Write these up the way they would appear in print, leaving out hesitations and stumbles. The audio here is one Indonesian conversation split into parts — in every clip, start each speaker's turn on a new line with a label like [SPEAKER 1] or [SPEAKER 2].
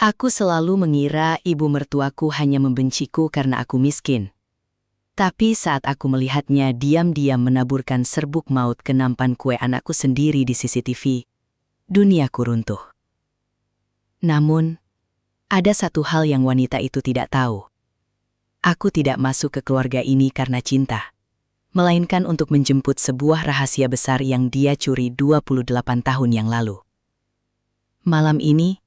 [SPEAKER 1] Aku selalu mengira ibu mertuaku hanya membenciku karena aku miskin. Tapi saat aku melihatnya diam-diam menaburkan serbuk maut ke nampan kue anakku sendiri di CCTV, duniaku runtuh. Namun, ada satu hal yang wanita itu tidak tahu. Aku tidak masuk ke keluarga ini karena cinta, melainkan untuk menjemput sebuah rahasia besar yang dia curi 28 tahun yang lalu. Malam ini,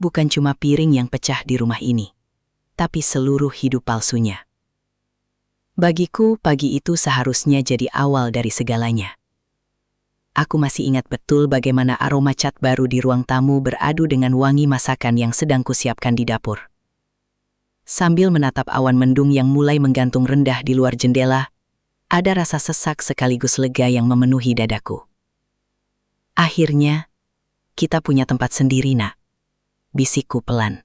[SPEAKER 1] bukan cuma piring yang pecah di rumah ini, tapi seluruh hidup palsunya. Bagiku, pagi itu seharusnya jadi awal dari segalanya. Aku masih ingat betul bagaimana aroma cat baru di ruang tamu beradu dengan wangi masakan yang sedang kusiapkan di dapur. Sambil menatap awan mendung yang mulai menggantung rendah di luar jendela, ada rasa sesak sekaligus lega yang memenuhi dadaku. Akhirnya, kita punya tempat sendiri, nak. Bisikku pelan,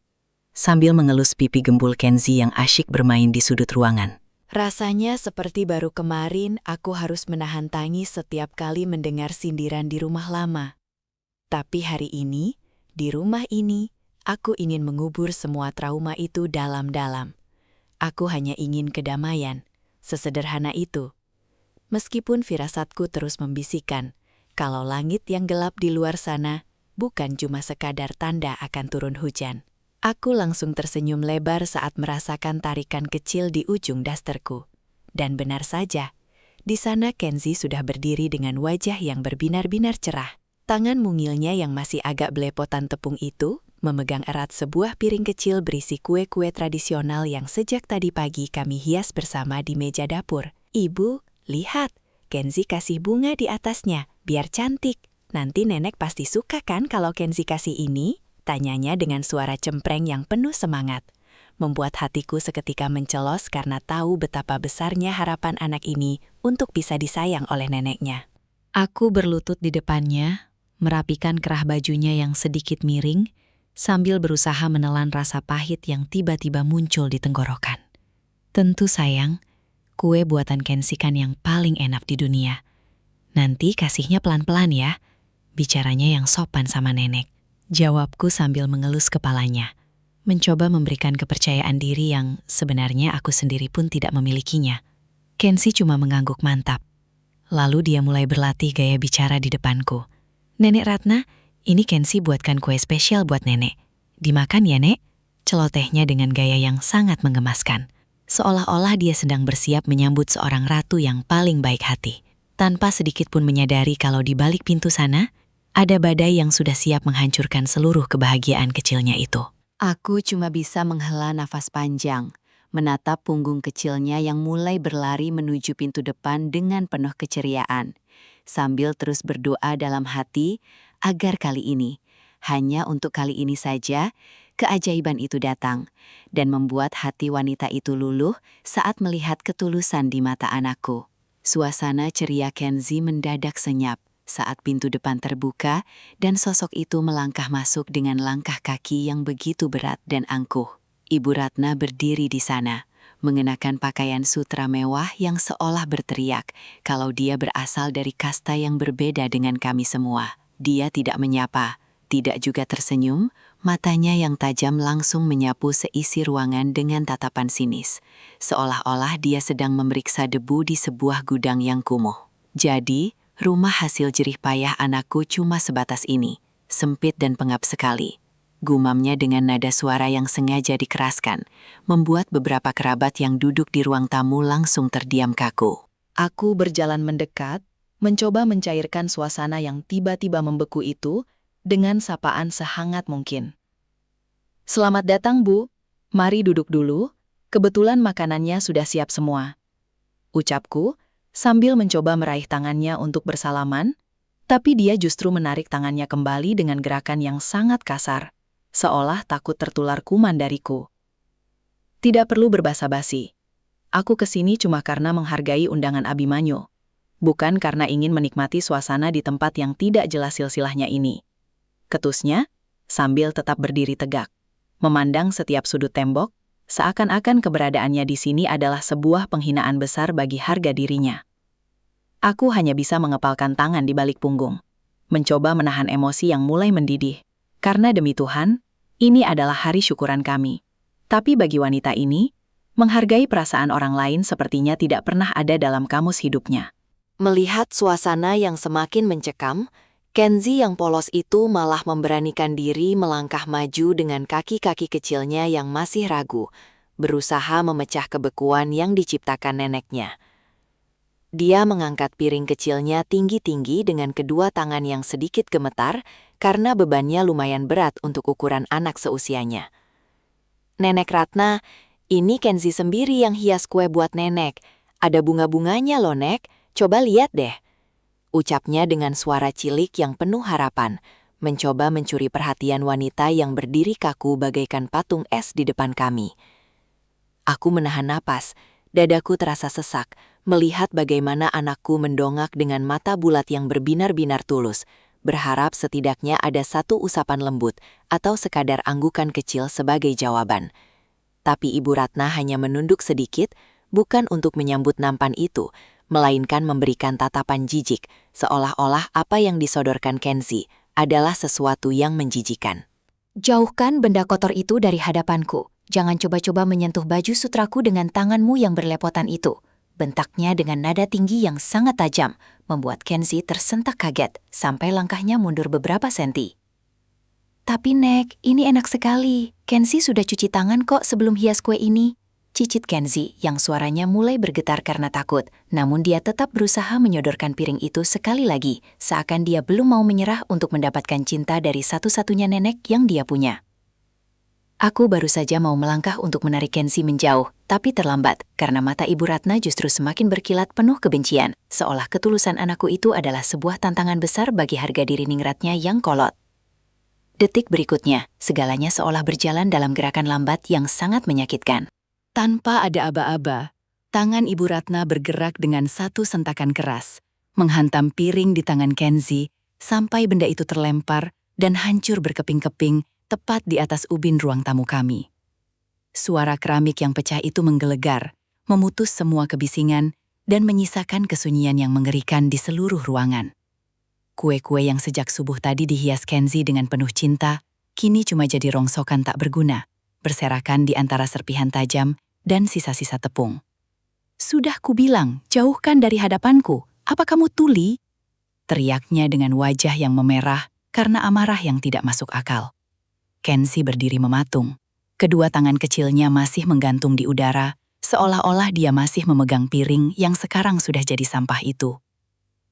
[SPEAKER 1] sambil mengelus pipi gembul Kenzi yang asyik bermain di sudut ruangan.
[SPEAKER 2] Rasanya seperti baru kemarin aku harus menahan tangis setiap kali mendengar sindiran di rumah lama. Tapi hari ini, di rumah ini, aku ingin mengubur semua trauma itu dalam-dalam. Aku hanya ingin kedamaian, sesederhana itu. Meskipun firasatku terus membisikkan, kalau langit yang gelap di luar sana bukan cuma sekadar tanda akan turun hujan. Aku langsung tersenyum lebar saat merasakan tarikan kecil di ujung dasterku. Dan benar saja, di sana Kenzi sudah berdiri dengan wajah yang berbinar-binar cerah. Tangan mungilnya yang masih agak belepotan tepung itu memegang erat sebuah piring kecil berisi kue-kue tradisional yang sejak tadi pagi kami hias bersama di meja dapur. "Ibu, lihat, Kenzi kasih bunga di atasnya, biar cantik. Nanti nenek pasti suka kan kalau Kenzi kasih ini?" Tanyanya dengan suara cempreng yang penuh semangat. Membuat hatiku seketika mencelos karena tahu betapa besarnya harapan anak ini untuk bisa disayang oleh neneknya. Aku berlutut di depannya, merapikan kerah bajunya yang sedikit miring, sambil berusaha menelan rasa pahit yang tiba-tiba muncul di tenggorokan. Tentu sayang, kue buatan Kenzi kan yang paling enak di dunia. Nanti kasihnya pelan-pelan ya, bicaranya yang sopan sama nenek. Jawabku sambil mengelus kepalanya, mencoba memberikan kepercayaan diri yang sebenarnya aku sendiri pun tidak memilikinya. Kenzi cuma mengangguk mantap. Lalu dia mulai berlatih gaya bicara di depanku. "Nenek Ratna, ini Kenzi buatkan kue spesial buat nenek. Dimakan ya, Nek?" Celotehnya dengan gaya yang sangat menggemaskan. Seolah-olah dia sedang bersiap menyambut seorang ratu yang paling baik hati. Tanpa sedikit pun menyadari kalau di balik pintu sana, ada badai yang sudah siap menghancurkan seluruh kebahagiaan kecilnya itu. Aku cuma bisa menghela nafas panjang, menatap punggung kecilnya yang mulai berlari menuju pintu depan dengan penuh keceriaan, sambil terus berdoa dalam hati agar kali ini, hanya untuk kali ini saja, keajaiban itu datang dan membuat hati wanita itu luluh saat melihat ketulusan di mata anakku. Suasana ceria Kenzi mendadak senyap saat pintu depan terbuka dan sosok itu melangkah masuk dengan langkah kaki yang begitu berat dan angkuh. Ibu Ratna berdiri di sana, mengenakan pakaian sutra mewah yang seolah berteriak kalau dia berasal dari kasta yang berbeda dengan kami semua. Dia tidak menyapa, tidak juga tersenyum, matanya yang tajam langsung menyapu seisi ruangan dengan tatapan sinis, seolah-olah dia sedang memeriksa debu di sebuah gudang yang kumuh. Jadi, rumah hasil jerih payah anakku cuma sebatas ini, sempit dan pengap sekali. Gumamnya dengan nada suara yang sengaja dikeraskan, membuat beberapa kerabat yang duduk di ruang tamu langsung terdiam kaku.
[SPEAKER 3] Aku berjalan mendekat, mencoba mencairkan suasana yang tiba-tiba membeku itu dengan sapaan sehangat mungkin. "Selamat datang, Bu. Mari duduk dulu, kebetulan makanannya sudah siap semua," ucapku, sambil mencoba meraih tangannya untuk bersalaman, tapi dia justru menarik tangannya kembali dengan gerakan yang sangat kasar, seolah takut tertular kuman dariku. "Tidak perlu berbasa-basi. Aku kesini cuma karena menghargai undangan Abimanyu, bukan karena ingin menikmati suasana di tempat yang tidak jelas silsilahnya ini," ketusnya, sambil tetap berdiri tegak, memandang setiap sudut tembok, seakan-akan keberadaannya di sini adalah sebuah penghinaan besar bagi harga dirinya. Aku hanya bisa mengepalkan tangan di balik punggung, mencoba menahan emosi yang mulai mendidih, karena demi Tuhan, Ini adalah hari syukuran kami. Tapi bagi wanita ini, menghargai perasaan orang lain sepertinya tidak pernah ada dalam kamus hidupnya.
[SPEAKER 2] Melihat suasana yang semakin mencekam, Kenzi yang polos itu malah memberanikan diri melangkah maju dengan kaki-kaki kecilnya yang masih ragu, berusaha memecah kebekuan yang diciptakan neneknya. Dia mengangkat piring kecilnya tinggi-tinggi dengan kedua tangan yang sedikit gemetar karena bebannya lumayan berat untuk ukuran anak seusianya. "Nenek Ratna, ini Kenzi sendiri yang hias kue buat nenek. Ada bunga-bunganya loh, Nek. Coba lihat deh," ucapnya dengan suara cilik yang penuh harapan, mencoba mencuri perhatian wanita yang berdiri kaku bagaikan patung es di depan kami. Aku menahan napas, dadaku terasa sesak, melihat bagaimana anakku mendongak dengan mata bulat yang berbinar-binar tulus, berharap setidaknya ada satu usapan lembut atau sekadar anggukan kecil sebagai jawaban. Tapi Ibu Ratna hanya menunduk sedikit, bukan untuk menyambut nampan itu, melainkan memberikan tatapan jijik, seolah-olah apa yang disodorkan Kenzi adalah sesuatu yang menjijikan.
[SPEAKER 4] "Jauhkan benda kotor itu dari hadapanku. Jangan coba-coba menyentuh baju sutraku dengan tanganmu yang berlepotan itu," bentaknya dengan nada tinggi yang sangat tajam, membuat Kenzi tersentak kaget sampai langkahnya mundur beberapa senti. "Tapi Nek, ini enak sekali. Kenzi sudah cuci tangan kok sebelum hias kue ini," cicit Kenzi yang suaranya mulai bergetar karena takut, namun dia tetap berusaha menyodorkan piring itu sekali lagi, seakan dia belum mau menyerah untuk mendapatkan cinta dari satu-satunya nenek yang dia punya. Aku baru saja mau melangkah untuk menarik Kenzi menjauh, tapi terlambat karena mata Ibu Ratna justru semakin berkilat penuh kebencian, seolah ketulusan anakku itu adalah sebuah tantangan besar bagi harga diri ningratnya yang kolot. Detik berikutnya, segalanya seolah berjalan dalam gerakan lambat yang sangat menyakitkan. Tanpa ada aba-aba, tangan Ibu Ratna bergerak dengan satu sentakan keras, menghantam piring di tangan Kenzi sampai benda itu terlempar dan hancur berkeping-keping tepat di atas ubin ruang tamu kami. Suara keramik yang pecah itu menggelegar, memutus semua kebisingan dan menyisakan kesunyian yang mengerikan di seluruh ruangan. Kue-kue yang sejak subuh tadi dihias Kenzi dengan penuh cinta, kini cuma jadi rongsokan tak berguna, berserakan di antara serpihan tajam dan sisa-sisa tepung. "Sudah kubilang, jauhkan dari hadapanku. Apa kamu tuli?" teriaknya dengan wajah yang memerah karena amarah yang tidak masuk akal. Kenzi berdiri mematung. Kedua tangan kecilnya masih menggantung di udara, seolah-olah dia masih memegang piring yang sekarang sudah jadi sampah itu.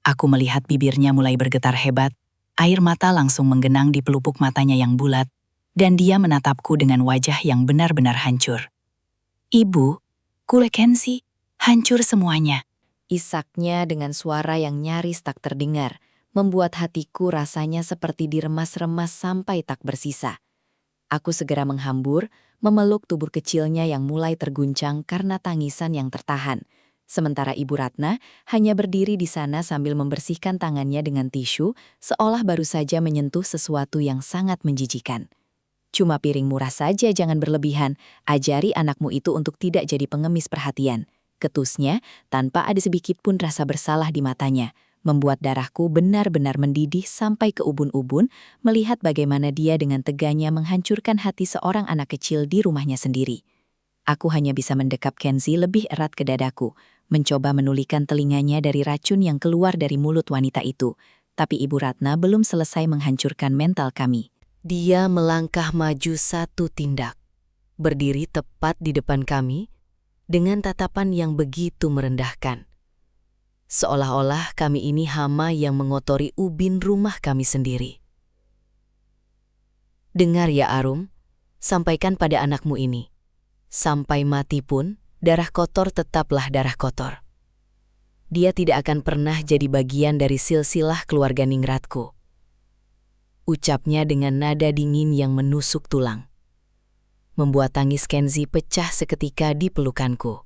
[SPEAKER 4] Aku melihat bibirnya mulai bergetar hebat, air mata langsung menggenang di pelupuk matanya yang bulat, dan dia menatapku dengan wajah yang benar-benar hancur. "Ibu, kue Kenzi, hancur semuanya,"
[SPEAKER 2] Isaknya dengan suara yang nyaris tak terdengar, membuat hatiku rasanya seperti diremas-remas sampai tak bersisa. Aku segera menghambur, memeluk tubuh kecilnya yang mulai terguncang karena tangisan yang tertahan. Sementara Ibu Ratna hanya berdiri di sana sambil membersihkan tangannya dengan tisu, seolah baru saja menyentuh sesuatu yang sangat menjijikan. "Cuma piring murah saja, jangan berlebihan. Ajari anakmu itu untuk tidak jadi pengemis perhatian," ketusnya tanpa ada sedikit pun rasa bersalah di matanya, membuat darahku benar-benar mendidih sampai ke ubun-ubun melihat bagaimana dia dengan teganya menghancurkan hati seorang anak kecil di rumahnya sendiri. Aku hanya bisa mendekap Kenzi lebih erat ke dadaku, mencoba menulikan telinganya dari racun yang keluar dari mulut wanita itu, tapi Ibu Ratna belum selesai menghancurkan mental kami. Dia melangkah maju satu tindak, berdiri tepat di depan kami, dengan tatapan yang begitu merendahkan. Seolah-olah kami ini hama yang mengotori ubin rumah kami sendiri. "Dengar ya Arum, sampaikan pada anakmu ini, sampai mati pun, darah kotor tetaplah darah kotor. Dia tidak akan pernah jadi bagian dari silsilah keluarga ningratku," ucapnya dengan nada dingin yang menusuk tulang, membuat tangis Kenzi pecah seketika di pelukanku.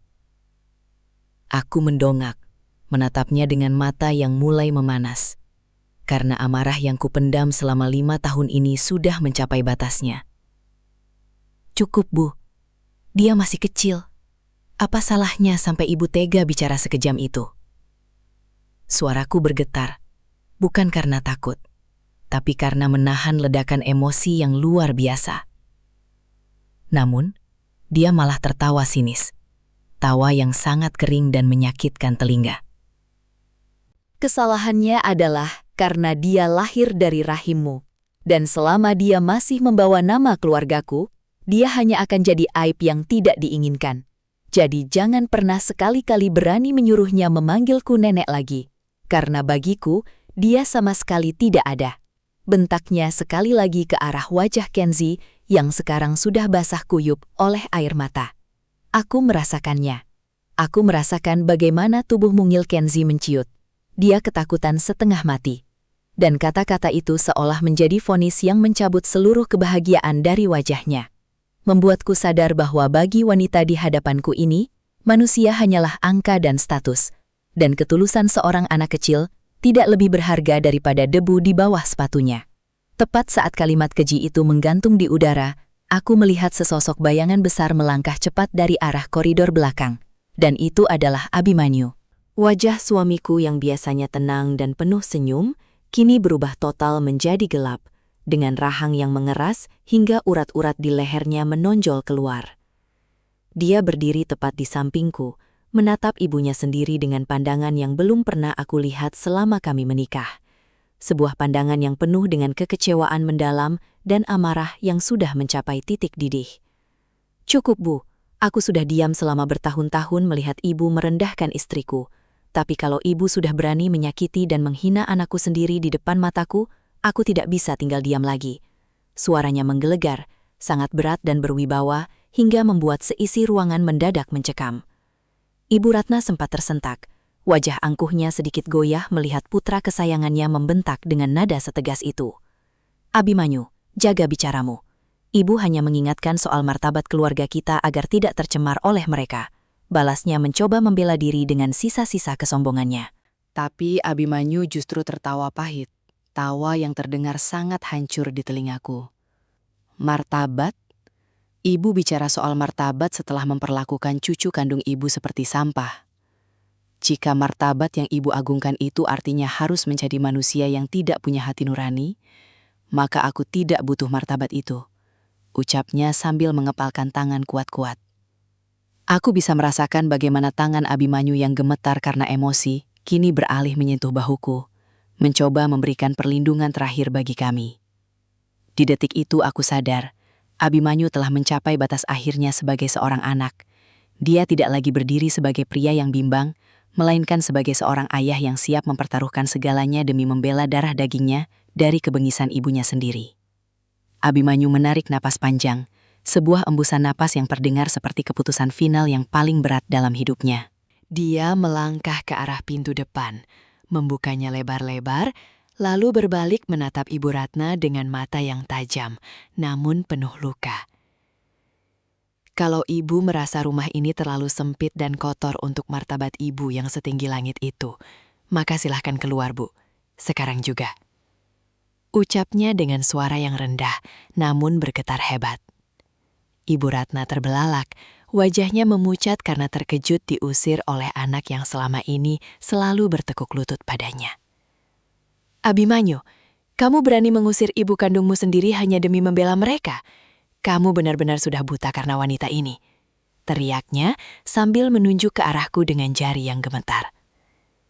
[SPEAKER 2] Aku mendongak, menatapnya dengan mata yang mulai memanas, karena amarah yang kupendam selama 5 tahun ini sudah mencapai batasnya. "Cukup, Bu. Dia masih kecil. Apa salahnya sampai Ibu tega bicara sekejam itu?" Suaraku bergetar, bukan karena takut, tapi karena menahan ledakan emosi yang luar biasa.
[SPEAKER 1] Namun, dia malah tertawa sinis. Tawa yang sangat kering dan menyakitkan telinga.
[SPEAKER 2] Kesalahannya adalah karena dia lahir dari rahimmu. Dan selama dia masih membawa nama keluargaku, dia hanya akan jadi aib yang tidak diinginkan. Jadi jangan pernah sekali-kali berani menyuruhnya memanggilku nenek lagi. Karena bagiku, dia sama sekali tidak ada. Bentaknya sekali lagi ke arah wajah Kenzi yang sekarang sudah basah kuyup oleh air mata. Aku merasakannya. Aku merasakan bagaimana tubuh mungil Kenzi menciut. Dia ketakutan setengah mati. Dan kata-kata itu seolah menjadi vonis yang mencabut seluruh kebahagiaan dari wajahnya. Membuatku sadar bahwa bagi wanita di hadapanku ini, manusia hanyalah angka dan status. Dan ketulusan seorang anak kecil tidak lebih berharga daripada debu di bawah sepatunya. Tepat saat kalimat keji itu menggantung di udara, aku melihat sesosok bayangan besar melangkah cepat dari arah koridor belakang. Dan itu adalah Abimanyu. Wajah suamiku yang biasanya tenang dan penuh senyum, kini berubah total menjadi gelap, dengan rahang yang mengeras hingga urat-urat di lehernya menonjol keluar. Dia berdiri tepat di sampingku, menatap ibunya sendiri dengan pandangan yang belum pernah aku lihat selama kami menikah. Sebuah pandangan yang penuh dengan kekecewaan mendalam dan amarah yang sudah mencapai titik didih. Cukup, Bu. Aku sudah diam selama bertahun-tahun melihat ibu merendahkan istriku. Tapi kalau ibu sudah berani menyakiti dan menghina anakku sendiri di depan mataku, aku tidak bisa tinggal diam lagi. Suaranya menggelegar, sangat berat dan berwibawa, hingga membuat seisi ruangan mendadak mencekam. Ibu Ratna sempat tersentak. Wajah angkuhnya sedikit goyah melihat putra kesayangannya membentak dengan nada setegas itu. Abimanyu, jaga bicaramu. Ibu hanya mengingatkan soal martabat keluarga kita agar tidak tercemar oleh mereka. Balasnya mencoba membela diri dengan sisa-sisa kesombongannya. Tapi Abimanyu justru tertawa pahit. Tawa yang terdengar sangat hancur di telingaku. Martabat? Ibu bicara soal martabat setelah memperlakukan cucu kandung ibu seperti sampah. Jika martabat yang ibu agungkan itu artinya harus menjadi manusia yang tidak punya hati nurani, maka aku tidak butuh martabat itu. Ucapnya sambil mengepalkan tangan kuat-kuat. Aku bisa merasakan bagaimana tangan Abimanyu yang gemetar karena emosi, kini beralih menyentuh bahuku, mencoba memberikan perlindungan terakhir bagi kami. Di detik itu aku sadar, Abimanyu telah mencapai batas akhirnya sebagai seorang anak. Dia tidak lagi berdiri sebagai pria yang bimbang, melainkan sebagai seorang ayah yang siap mempertaruhkan segalanya demi membela darah dagingnya dari kebengisan ibunya sendiri. Abimanyu menarik napas panjang, sebuah embusan napas yang terdengar seperti keputusan final yang paling berat dalam hidupnya. Dia melangkah ke arah pintu depan, membukanya lebar-lebar, lalu berbalik menatap Ibu Ratna dengan mata yang tajam, namun penuh luka. Kalau ibu merasa rumah ini terlalu sempit dan kotor untuk martabat ibu yang setinggi langit itu, maka silahkan keluar, Bu. Sekarang juga. Ucapnya dengan suara yang rendah, namun bergetar hebat. Ibu Ratna terbelalak, wajahnya memucat karena terkejut diusir oleh anak yang selama ini selalu bertekuk lutut padanya. Abimanyu, kamu berani mengusir ibu kandungmu sendiri hanya demi membela mereka? Kamu benar-benar sudah buta karena wanita ini. Teriaknya sambil menunjuk ke arahku dengan jari yang gemetar.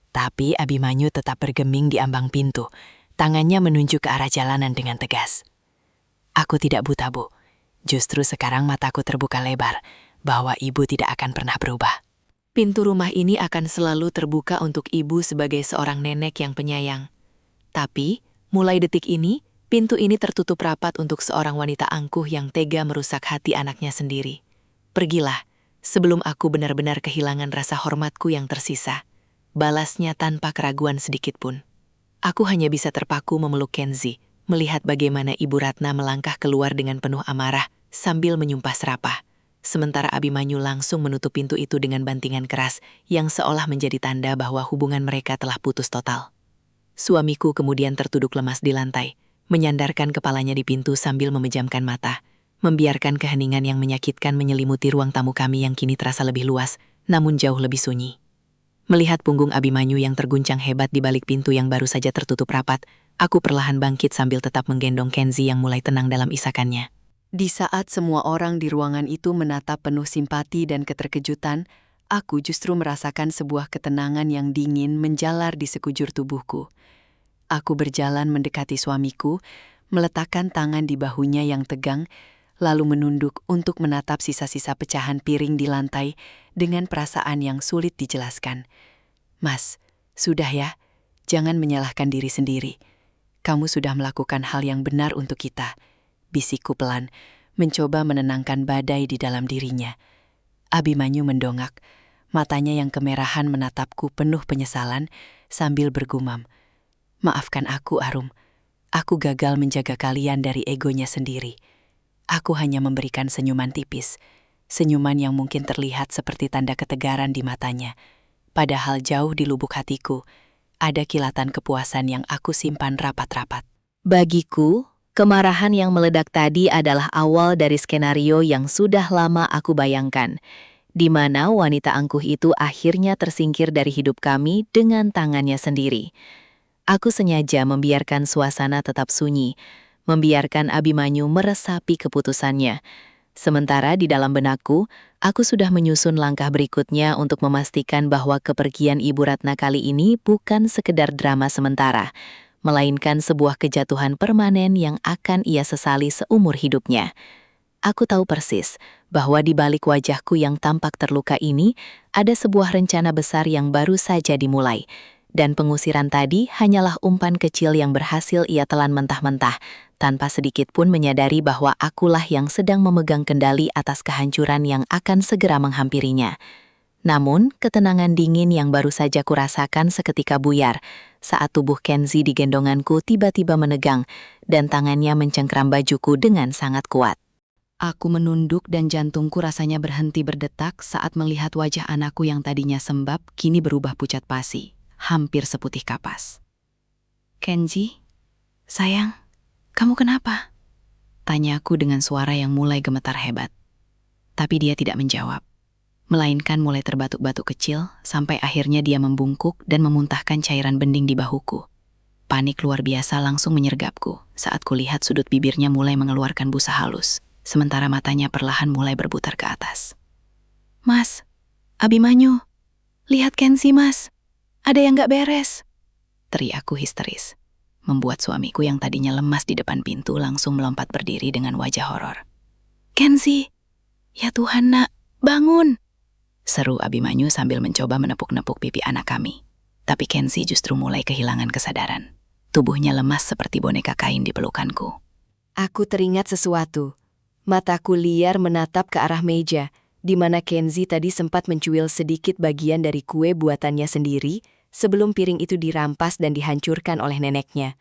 [SPEAKER 2] Tapi Abimanyu tetap bergeming di ambang pintu, tangannya menunjuk ke arah jalanan dengan tegas. Aku tidak buta, Bu. Justru sekarang mataku terbuka lebar, bahwa ibu tidak akan pernah berubah. Pintu rumah ini akan selalu terbuka untuk ibu sebagai seorang nenek yang penyayang. Tapi, mulai detik ini, pintu ini tertutup rapat untuk seorang wanita angkuh yang tega merusak hati anaknya sendiri. Pergilah, sebelum aku benar-benar kehilangan rasa hormatku yang tersisa. Balasnya tanpa keraguan sedikitpun. Aku hanya bisa terpaku memeluk Kenzi, melihat bagaimana Ibu Ratna melangkah keluar dengan penuh amarah sambil menyumpah serapah. Sementara Abimanyu langsung menutup pintu itu dengan bantingan keras yang seolah menjadi tanda bahwa hubungan mereka telah putus total. Suamiku kemudian tertuduk lemas di lantai, menyandarkan kepalanya di pintu sambil memejamkan mata, membiarkan keheningan yang menyakitkan menyelimuti ruang tamu kami yang kini terasa lebih luas, namun jauh lebih sunyi. Melihat punggung Abimanyu yang terguncang hebat di balik pintu yang baru saja tertutup rapat, aku perlahan bangkit sambil tetap menggendong Kenzi yang mulai tenang dalam isakannya. Di saat semua orang di ruangan itu menatap penuh simpati dan keterkejutan, aku justru merasakan sebuah ketenangan yang dingin menjalar di sekujur tubuhku. Aku berjalan mendekati suamiku, meletakkan tangan di bahunya yang tegang, lalu menunduk untuk menatap sisa-sisa pecahan piring di lantai dengan perasaan yang sulit dijelaskan. "Mas, sudah ya, jangan menyalahkan diri sendiri. Kamu sudah melakukan hal yang benar untuk kita," bisikku pelan, mencoba menenangkan badai di dalam dirinya. Abimanyu mendongak, matanya yang kemerahan menatapku penuh penyesalan sambil bergumam, "Maafkan aku, Arum. Aku gagal menjaga kalian dari egonya sendiri. Aku hanya memberikan senyuman tipis, senyuman yang mungkin terlihat seperti tanda ketegaran di matanya. Padahal jauh di lubuk hatiku, ada kilatan kepuasan yang aku simpan rapat-rapat."
[SPEAKER 1] Bagiku, kemarahan yang meledak tadi adalah awal dari skenario yang sudah lama aku bayangkan, di mana wanita angkuh itu akhirnya tersingkir dari hidup kami dengan tangannya sendiri. Aku sengaja membiarkan suasana tetap sunyi, membiarkan Abimanyu meresapi keputusannya. Sementara di dalam benakku, aku sudah menyusun langkah berikutnya untuk memastikan bahwa kepergian Ibu Ratna kali ini bukan sekedar drama sementara, melainkan sebuah kejatuhan permanen yang akan ia sesali seumur hidupnya. Aku tahu persis bahwa di balik wajahku yang tampak terluka ini, ada sebuah rencana besar yang baru saja dimulai. Dan pengusiran tadi hanyalah umpan kecil yang berhasil ia telan mentah-mentah, tanpa sedikit pun menyadari bahwa akulah yang sedang memegang kendali atas kehancuran yang akan segera menghampirinya. Namun, ketenangan dingin yang baru saja kurasakan seketika buyar saat tubuh Kenzi di gendonganku tiba-tiba menegang dan tangannya mencengkram bajuku dengan sangat kuat. Aku menunduk dan jantungku rasanya berhenti berdetak saat melihat wajah anakku yang tadinya sembab kini berubah pucat pasi, hampir seputih kapas. "Kenzi, sayang, kamu kenapa?" tanyaku dengan suara yang mulai gemetar hebat. Tapi dia tidak menjawab, melainkan mulai terbatuk-batuk kecil sampai akhirnya dia membungkuk dan memuntahkan cairan bening di bahuku. Panik luar biasa langsung menyergapku saat kulihat sudut bibirnya mulai mengeluarkan busa halus, sementara matanya perlahan mulai berputar ke atas. "Mas, Abimanyu, lihat Kenzi, Mas. Ada yang gak beres," teriakku histeris, membuat suamiku yang tadinya lemas di depan pintu langsung melompat berdiri dengan wajah horor. "Kenzi, ya Tuhan nak, bangun!" seru Abimanyu sambil mencoba menepuk-nepuk pipi anak kami. Tapi Kenzi justru mulai kehilangan kesadaran. Tubuhnya lemas seperti boneka kain di pelukanku.
[SPEAKER 2] Aku teringat sesuatu. Mataku liar menatap ke arah meja, di mana Kenzi tadi sempat mencuil sedikit bagian dari kue buatannya sendiri sebelum piring itu dirampas dan dihancurkan oleh neneknya.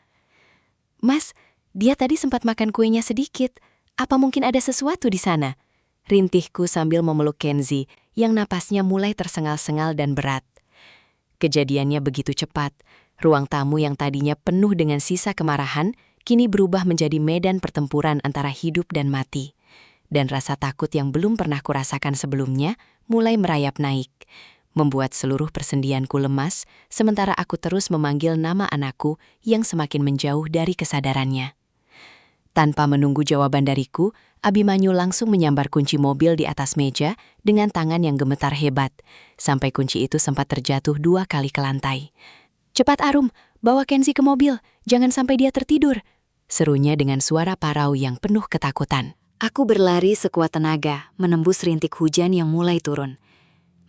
[SPEAKER 2] "Mas, dia tadi sempat makan kuenya sedikit. Apa mungkin ada sesuatu di sana?" rintihku sambil memeluk Kenzi yang napasnya mulai tersengal-sengal dan berat. Kejadiannya begitu cepat. Ruang tamu yang tadinya penuh dengan sisa kemarahan kini berubah menjadi medan pertempuran antara hidup dan mati. Dan rasa takut yang belum pernah kurasakan sebelumnya mulai merayap naik, membuat seluruh persendianku lemas, sementara aku terus memanggil nama anakku yang semakin menjauh dari kesadarannya. Tanpa menunggu jawaban dariku, Abimanyu langsung menyambar kunci mobil di atas meja dengan tangan yang gemetar hebat, sampai kunci itu sempat terjatuh 2 kali ke lantai. "Cepat Arum, bawa Kenzi ke mobil, jangan sampai dia tertidur," serunya dengan suara parau yang penuh ketakutan. Aku berlari sekuat tenaga, menembus rintik hujan yang mulai turun.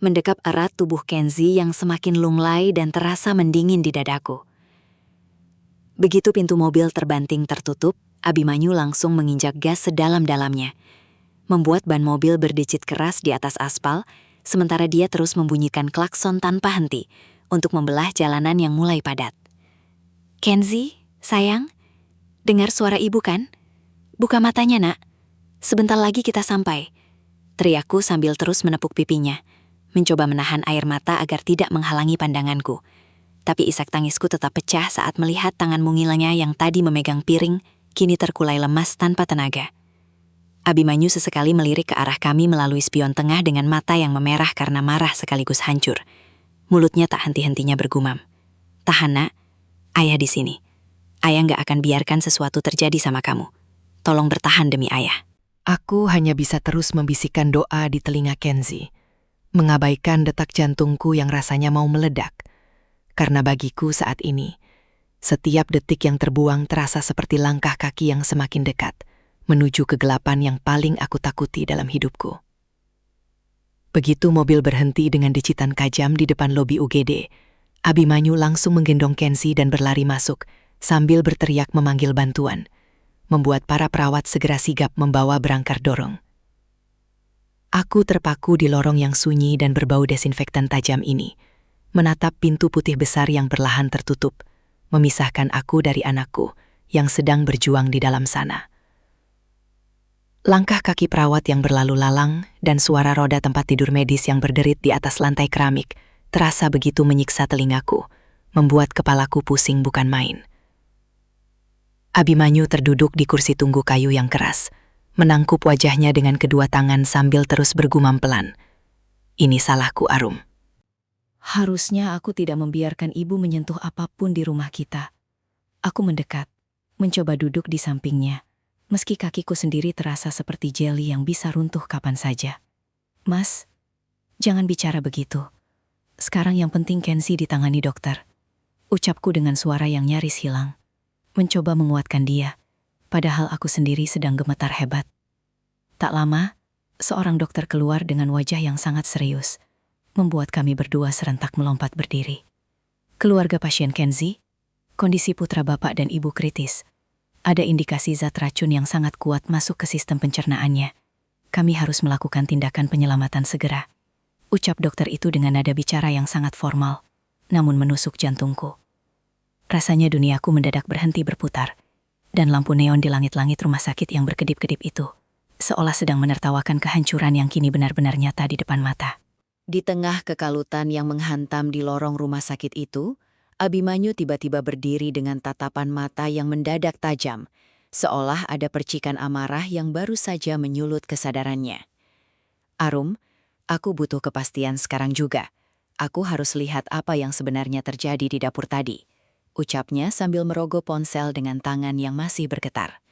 [SPEAKER 2] Mendekap erat tubuh Kenzi yang semakin lunglai dan terasa mendingin di dadaku. Begitu pintu mobil terbanting tertutup, Abimanyu langsung menginjak gas sedalam-dalamnya, membuat ban mobil berdecit keras di atas aspal, sementara dia terus membunyikan klakson tanpa henti untuk membelah jalanan yang mulai padat. "Kenzi, sayang, dengar suara ibu kan? Buka matanya, nak. Sebentar lagi kita sampai," teriakku sambil terus menepuk pipinya, mencoba menahan air mata agar tidak menghalangi pandanganku. Tapi isak tangisku tetap pecah saat melihat tangan mungilnya yang tadi memegang piring, kini terkulai lemas tanpa tenaga. Abimanyu sesekali melirik ke arah kami melalui spion tengah dengan mata yang memerah karena marah sekaligus hancur. Mulutnya tak henti-hentinya bergumam, "Tahan, nak. Ayah di sini. Ayah nggak akan biarkan sesuatu terjadi sama kamu. Tolong bertahan demi ayah."
[SPEAKER 5] Aku hanya bisa terus membisikkan doa di telinga Kenzi, mengabaikan detak jantungku yang rasanya mau meledak. Karena bagiku saat ini, setiap detik yang terbuang terasa seperti langkah kaki yang semakin dekat, menuju kegelapan yang paling aku takuti dalam hidupku. Begitu mobil berhenti dengan decitan kajam di depan lobi UGD, Abimanyu langsung menggendong Kenzi dan berlari masuk, sambil berteriak memanggil bantuan, membuat para perawat segera sigap membawa berangkar dorong. Aku terpaku di lorong yang sunyi dan berbau desinfektan tajam ini, menatap pintu putih besar yang perlahan tertutup, memisahkan aku dari anakku yang sedang berjuang di dalam sana. Langkah kaki perawat yang berlalu lalang dan suara roda tempat tidur medis yang berderit di atas lantai keramik terasa begitu menyiksa telingaku, membuat kepalaku pusing bukan main. Abimanyu terduduk di kursi tunggu kayu yang keras, menangkup wajahnya dengan kedua tangan sambil terus bergumam pelan. Ini salahku, Arum.
[SPEAKER 2] Harusnya aku tidak membiarkan ibu menyentuh apapun di rumah kita. Aku mendekat, mencoba duduk di sampingnya, meski kakiku sendiri terasa seperti jeli yang bisa runtuh kapan saja. Mas, jangan bicara begitu. Sekarang yang penting Kenzi ditangani dokter. Ucapku dengan suara yang nyaris hilang. Mencoba menguatkan dia, padahal aku sendiri sedang gemetar hebat. Tak lama, seorang dokter keluar dengan wajah yang sangat serius, membuat kami berdua serentak melompat berdiri. Keluarga pasien Kenzi, kondisi putra bapak dan ibu kritis. Ada indikasi zat racun yang sangat kuat masuk ke sistem pencernaannya. Kami harus melakukan tindakan penyelamatan segera. Ucap dokter itu dengan nada bicara yang sangat formal, namun menusuk jantungku. Rasanya duniaku mendadak berhenti berputar, dan lampu neon di langit-langit rumah sakit yang berkedip-kedip itu, seolah sedang menertawakan kehancuran yang kini benar-benar nyata di depan mata.
[SPEAKER 1] Di tengah kekalutan yang menghantam di lorong rumah sakit itu, Abimanyu tiba-tiba berdiri dengan tatapan mata yang mendadak tajam, seolah ada percikan amarah yang baru saja menyulut kesadarannya. Arum, aku butuh kepastian sekarang juga. Aku harus lihat apa yang sebenarnya terjadi di dapur tadi, ucapnya sambil merogoh ponsel dengan tangan yang masih bergetar.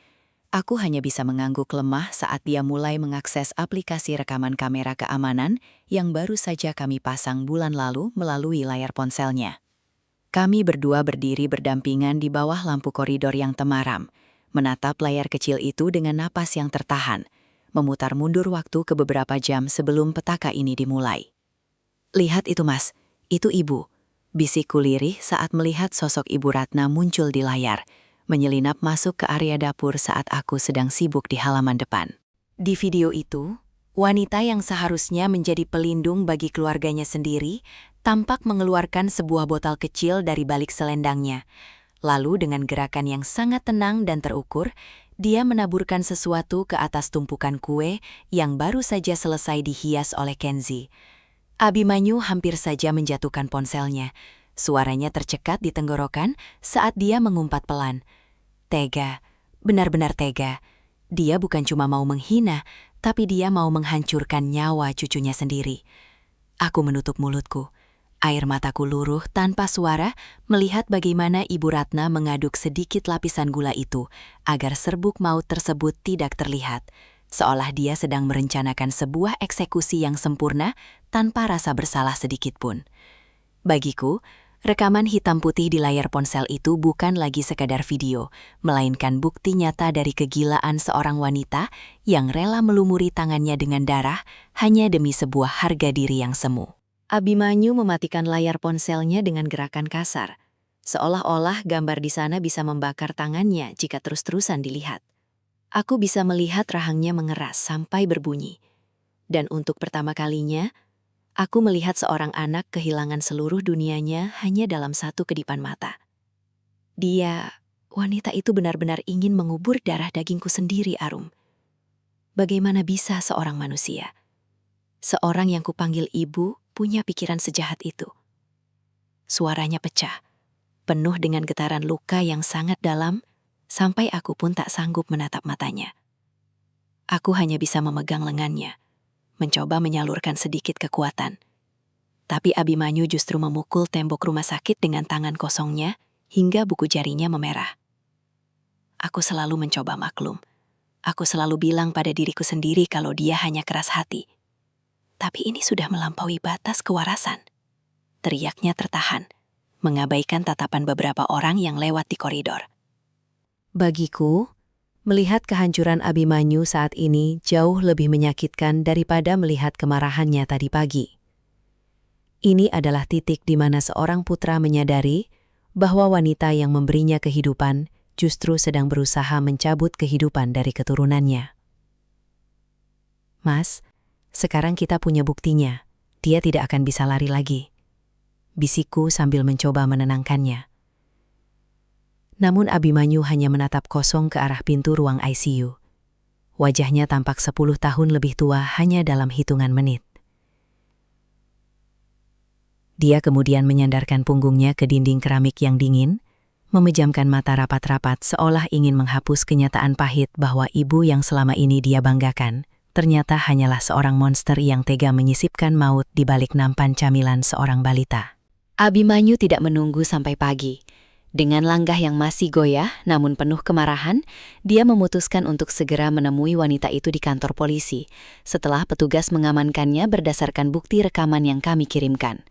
[SPEAKER 1] Aku hanya bisa mengangguk lemah saat dia mulai mengakses aplikasi rekaman kamera keamanan yang baru saja kami pasang bulan lalu melalui layar ponselnya. Kami berdua berdiri berdampingan di bawah lampu koridor yang temaram, menatap layar kecil itu dengan napas yang tertahan, memutar mundur waktu ke beberapa jam sebelum petaka ini dimulai. "Lihat itu, Mas, itu ibu," bisikku lirih saat melihat sosok Ibu Ratna muncul di layar, menyelinap masuk ke area dapur saat aku sedang sibuk di halaman depan. Di video itu, wanita yang seharusnya menjadi pelindung bagi keluarganya sendiri tampak mengeluarkan sebuah botol kecil dari balik selendangnya. Lalu dengan gerakan yang sangat tenang dan terukur, dia menaburkan sesuatu ke atas tumpukan kue yang baru saja selesai dihias oleh Kenzi. Abimanyu hampir saja menjatuhkan ponselnya. Suaranya tercekat di tenggorokan saat dia mengumpat pelan. Tega, benar-benar tega. Dia bukan cuma mau menghina, tapi dia mau menghancurkan nyawa cucunya sendiri. Aku menutup mulutku. Air mataku luruh tanpa suara melihat bagaimana Ibu Ratna mengaduk sedikit lapisan gula itu agar serbuk maut tersebut tidak terlihat, seolah dia sedang merencanakan sebuah eksekusi yang sempurna tanpa rasa bersalah sedikit pun. Bagiku, rekaman hitam putih di layar ponsel itu bukan lagi sekadar video, melainkan bukti nyata dari kegilaan seorang wanita yang rela melumuri tangannya dengan darah hanya demi sebuah harga diri yang semu. Abimanyu mematikan layar ponselnya dengan gerakan kasar, seolah-olah gambar di sana bisa membakar tangannya jika terus-terusan dilihat. Aku bisa melihat rahangnya mengeras sampai berbunyi. Dan untuk pertama kalinya, aku melihat seorang anak kehilangan seluruh dunianya hanya dalam satu kedipan mata. Wanita itu benar-benar ingin mengubur darah dagingku sendiri, Arum. Bagaimana bisa seorang manusia, seorang yang kupanggil ibu, punya pikiran sejahat itu? Suaranya pecah, penuh dengan getaran luka yang sangat dalam, sampai aku pun tak sanggup menatap matanya. Aku hanya bisa memegang lengannya, mencoba menyalurkan sedikit kekuatan. Tapi Abimanyu justru memukul tembok rumah sakit dengan tangan kosongnya hingga buku jarinya memerah. Aku selalu mencoba maklum,
[SPEAKER 4] Aku selalu bilang pada diriku sendiri kalau dia hanya keras hati. Tapi ini sudah melampaui batas kewarasan. Teriaknya tertahan, mengabaikan tatapan beberapa orang yang lewat di koridor.
[SPEAKER 2] Bagiku, melihat kehancuran Abimanyu saat ini jauh lebih menyakitkan daripada melihat kemarahannya tadi pagi. Ini adalah titik di mana seorang putra menyadari bahwa wanita yang memberinya kehidupan justru sedang berusaha mencabut kehidupan dari keturunannya. Mas, sekarang kita punya buktinya. Dia tidak akan bisa lari lagi. Bisikku sambil mencoba menenangkannya. Namun Abimanyu hanya menatap kosong ke arah pintu ruang ICU. Wajahnya tampak 10 tahun lebih tua hanya dalam hitungan menit. Dia kemudian menyandarkan punggungnya ke dinding keramik yang dingin, memejamkan mata rapat-rapat seolah ingin menghapus kenyataan pahit bahwa ibu yang selama ini dia banggakan, ternyata hanyalah seorang monster yang tega menyisipkan maut di balik nampan camilan seorang balita.
[SPEAKER 4] Abimanyu tidak menunggu sampai pagi. Dengan langkah yang masih goyah namun penuh kemarahan, dia memutuskan untuk segera menemui wanita itu di kantor polisi setelah petugas mengamankannya berdasarkan bukti rekaman yang kami kirimkan.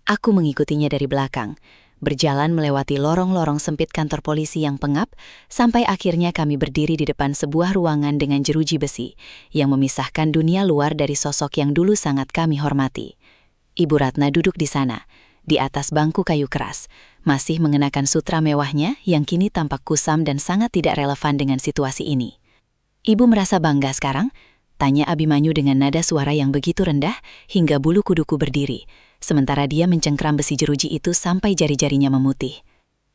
[SPEAKER 4] Aku mengikutinya dari belakang, berjalan melewati lorong-lorong sempit kantor polisi yang pengap, sampai akhirnya kami berdiri di depan sebuah ruangan dengan jeruji besi yang memisahkan dunia luar dari sosok yang dulu sangat kami hormati. Ibu Ratna duduk di sana, di atas bangku kayu keras, masih mengenakan sutra mewahnya yang kini tampak kusam dan sangat tidak relevan dengan situasi ini. "Ibu merasa bangga sekarang?" tanya Abimanyu dengan nada suara yang begitu rendah hingga bulu kuduku berdiri, sementara dia mencengkram besi jeruji itu sampai jari-jarinya memutih.